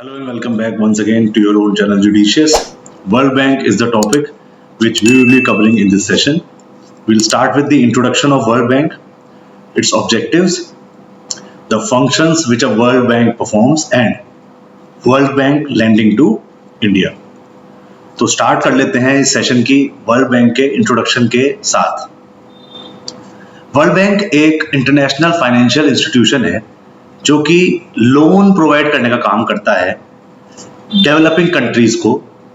Hello and welcome back once again to your own channel Judicious. World Bank is the topic which we will be covering in this session. We'll start with the introduction of World Bank, its objectives, the functions which a World Bank performs and World Bank lending to India. तो start कर लेते हैं इस session की world bank के introduction के साथ। World bank एक इंटरनेशनल फाइनेंशियल इंस्टीट्यूशन है जो कि लोन प्रोवाइड करने का काम करता है डेवलपिंग कंट्रीज को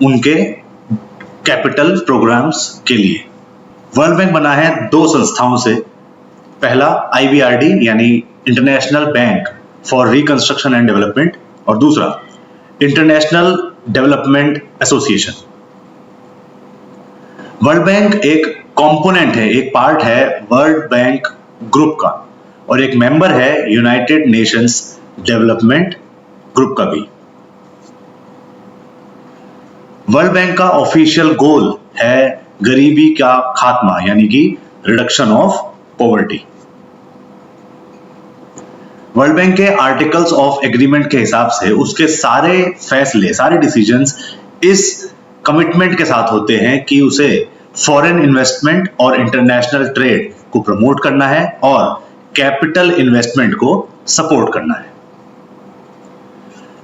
उनके कैपिटल प्रोग्राम्स के लिए। वर्ल्ड बैंक बना है दो संस्थाओं से, पहला IBRD यानी international bank for reconstruction and development और दूसरा international development association. World bank एक कंपोनेंट है, एक पार्ट है वर्ल्ड बैंक ग्रुप का और एक मेंबर है यूनाइटेड नेशंस डेवलपमेंट ग्रुप का भी। वर्ल्ड बैंक का ऑफिशियल गोल है गरीबी का खात्मा यानी कि reduction of poverty. World bank के आर्टिकल्स ऑफ एग्रीमेंट के हिसाब से उसके सारे फैसले, सारे डिसीजंस इस कमिटमेंट के साथ होते हैं कि उसे फॉरेन इन्वेस्टमेंट और इंटरनेशनल ट्रेड को प्रमोट करना है और कैपिटल इन्वेस्टमेंट को सपोर्ट करना है।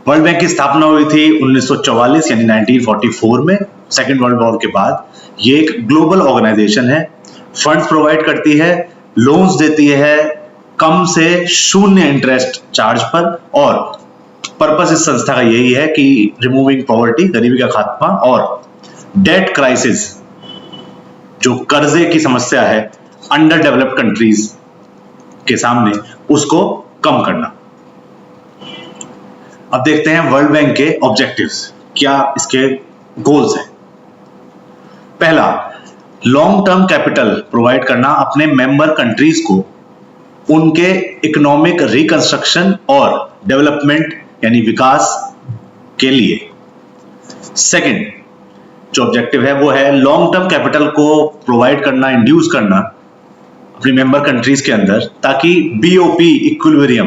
वर्ल्ड बैंक की स्थापना हुई थी 1944 यानी 1944 में, सेकेंड वर्ल्ड वॉर के बाद। ये एक ग्लोबल ऑर्गेनाइजेशन है, फंड्स प्रोवाइड करती है, लोन्स देती है कम से शून्य इंटरेस्ट चार्ज पर और पर्पस इस संस्था का यही है कि रिमूविंग पॉवर्टी, गरीबी का खात्मा और डेट क्राइसिस, जो कर्जे की समस्या है अंडर डेवलप्ड कंट्रीज के सामने, उसको कम करना। अब देखते हैं वर्ल्ड बैंक के ऑब्जेक्टिव्स, क्या इसके गोल्स हैं। पहला, लॉन्ग टर्म कैपिटल प्रोवाइड करना अपने मेंबर कंट्रीज को उनके इकोनॉमिक रिकंस्ट्रक्शन और डेवलपमेंट यानी विकास के लिए। सेकंड जो ऑब्जेक्टिव है वो है लॉन्ग टर्म कैपिटल को प्रोवाइड करना, इंड्यूस करना अपनी मेंबर कंट्रीज के अंदर, ताकि BOP इक्विलिब्रियम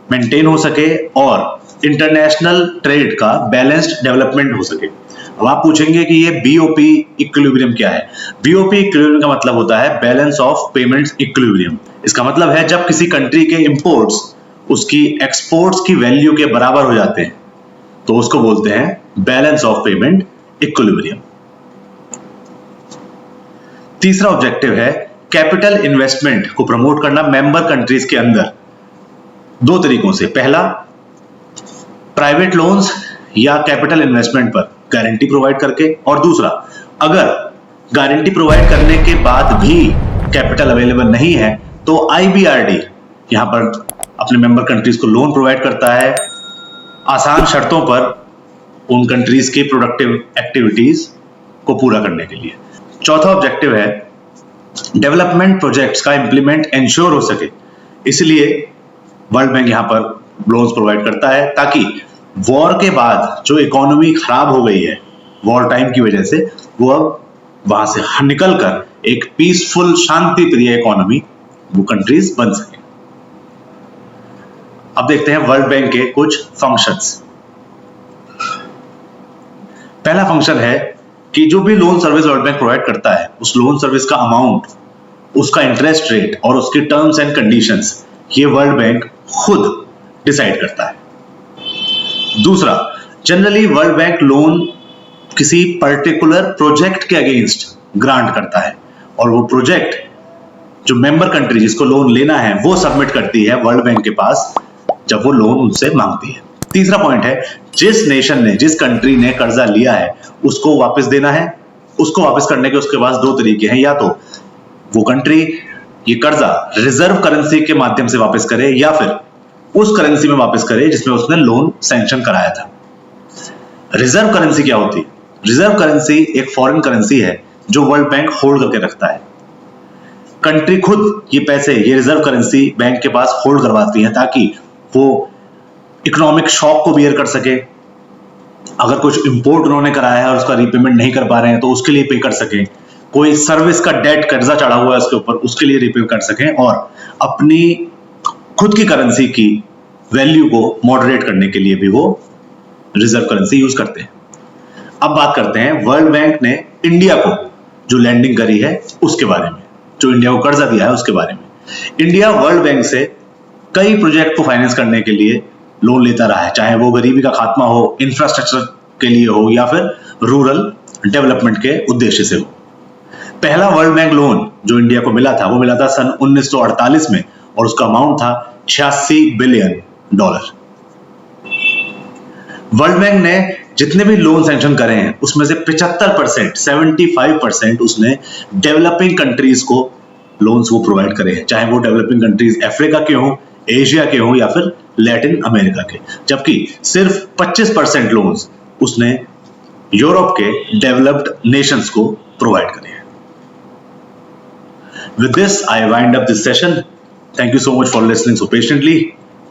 मेंटेन हो सके और इंटरनेशनल ट्रेड का बैलेंस्ड डेवलपमेंट हो सके। अब आप पूछेंगे कि ये BOP इक्विलिब्रियम क्या है। BOP इक्विलिब्रियम का मतलब होता है बैलेंस ऑफ पेमेंट्स इक्विलिब्रियम। इसका मतलब है जब किसी कंट्री के इंपोर्ट्स उसकी एक्सपोर्ट्स की वैल्यू के बराबर हो जाते हैं तो उसको बोलते हैं बैलेंस ऑफ पेमेंट इक्विलिब्रियम। तीसरा ऑब्जेक्टिव है कैपिटल इन्वेस्टमेंट को प्रमोट करना मेंबर कंट्रीज के अंदर दो तरीकों से। पहला, प्राइवेट लोन्स या कैपिटल इन्वेस्टमेंट पर गारंटी प्रोवाइड करके, और दूसरा, अगर गारंटी प्रोवाइड करने के बाद भी कैपिटल अवेलेबल नहीं है तो IBRD यहां पर अपने मेंबर कंट्रीज को लोन प्रोवाइड करता है आसान शर्तों पर उन कंट्रीज की प्रोडक्टिव एक्टिविटीज को पूरा करने के लिए। चौथा ऑब्जेक्टिव है डेवलपमेंट प्रोजेक्ट्स का इंप्लीमेंट इंश्योर हो सके, इसलिए वर्ल्ड बैंक यहां पर लोन्स प्रोवाइड करता है ताकि वॉर के बाद जो इकोनॉमी खराब हो गई है वॉर टाइम की वजह से, वो अब वहां से निकलकर एक पीसफुल, शांति प्रिय इकोनॉमी वो कंट्रीज बन सके। अब देखते हैं वर्ल्ड बैंक के कुछ फंक्शंस। पहला फंक्शन है कि जो भी loan service world bank provide करता है उस लोन सर्विस का अमाउंट, उसका इंटरेस्ट रेट और उसकी टर्म्स एंड कंडीशंस ये वर्ल्ड बैंक खुद डिसाइड करता है। दूसरा, जनरली वर्ल्ड बैंक लोन किसी पर्टिकुलर प्रोजेक्ट के अगेंस्ट ग्रांट करता है और वो प्रोजेक्ट जो मेंबर कंट्री जिसको लोन लेना है वो सबमिट करती है वर्ल्ड बैंक के पास जब वो लोन उनसे मांगती है। तीसरा पॉइंट है जिस नेशन ने, जिस कंट्री ने कर्जा लिया है उसको वापस देना है। उसको वापस करने के उसके पास दो तरीके हैं, या तो वो कंट्री ये कर्जा रिजर्व करेंसी के माध्यम से वापस करे या फिर उस करेंसी में वापस करे जिसमें उसने लोन सैंक्शन कराया था। रिजर्व करेंसी क्या होती है? रिजर्व करेंसी एक फॉरेन करेंसी है जो वर्ल्ड बैंक होल्ड करके रखता है। कंट्री खुद ये पैसे, ये रिजर्व करेंसी बैंक के पास होल्ड करवाती है ताकि वो इकोनॉमिक शॉक को बियर कर सके। अगर कुछ इंपोर्ट उन्होंने कराया है और उसका रीपेमेंट नहीं कर पा रहे हैं तो उसके लिए पे कर सके। कोई सर्विस का डेट कर्जा चढ़ा हुआ है उसके ऊपर, उसके लिए रीपे कर सकें और अपनी खुद की करेंसी की वैल्यू को मॉडरेट करने के लिए भी वो रिजर्व करेंसी यूज करते हैं। अब बात करते हैं वर्ल्ड बैंक ने इंडिया को जो लैंडिंग करी है उसके बारे में, जो इंडिया को कर्जा दिया है उसके बारे में। इंडिया वर्ल्ड बैंक से कई प्रोजेक्ट को फाइनेंस करने के लिए लोन लेता रहा है, चाहे वो गरीबी का खात्मा हो, इंफ्रास्ट्रक्चर के लिए हो या फिर रूरल डेवलपमेंट के उद्देश्य से हो। पहला वर्ल्ड बैंक लोन जो इंडिया को मिला था वो मिला था सन 1948 में और उसका अमाउंट था $86 बिलियन। वर्ल्ड बैंक ने जितने भी लोन सैंक्शन करे हैं उसमें से 75%, 75% उसने डेवलपिंग कंट्रीज को लोन्स वो प्रोवाइड करे हैं, चाहे वो डेवलपिंग कंट्रीज अफ्रीका के हों, एशिया के हों या फिर लैटिन अमेरिका के, जबकि सिर्फ 25% लोन्स उसने यूरोप के डेवलप्ड नेशंस को प्रोवाइड करे हैं। With this, I wind up this session. Thank you so much for listening so patiently.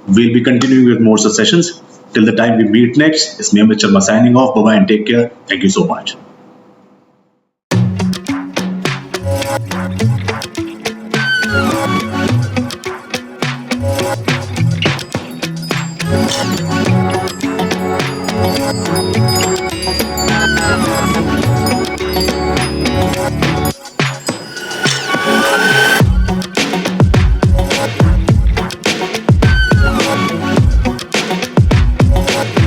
We'll be continuing with more such sessions. Till the time we meet next, it's me Amit Sharma signing off. Bye-bye and take care. Thank you so much.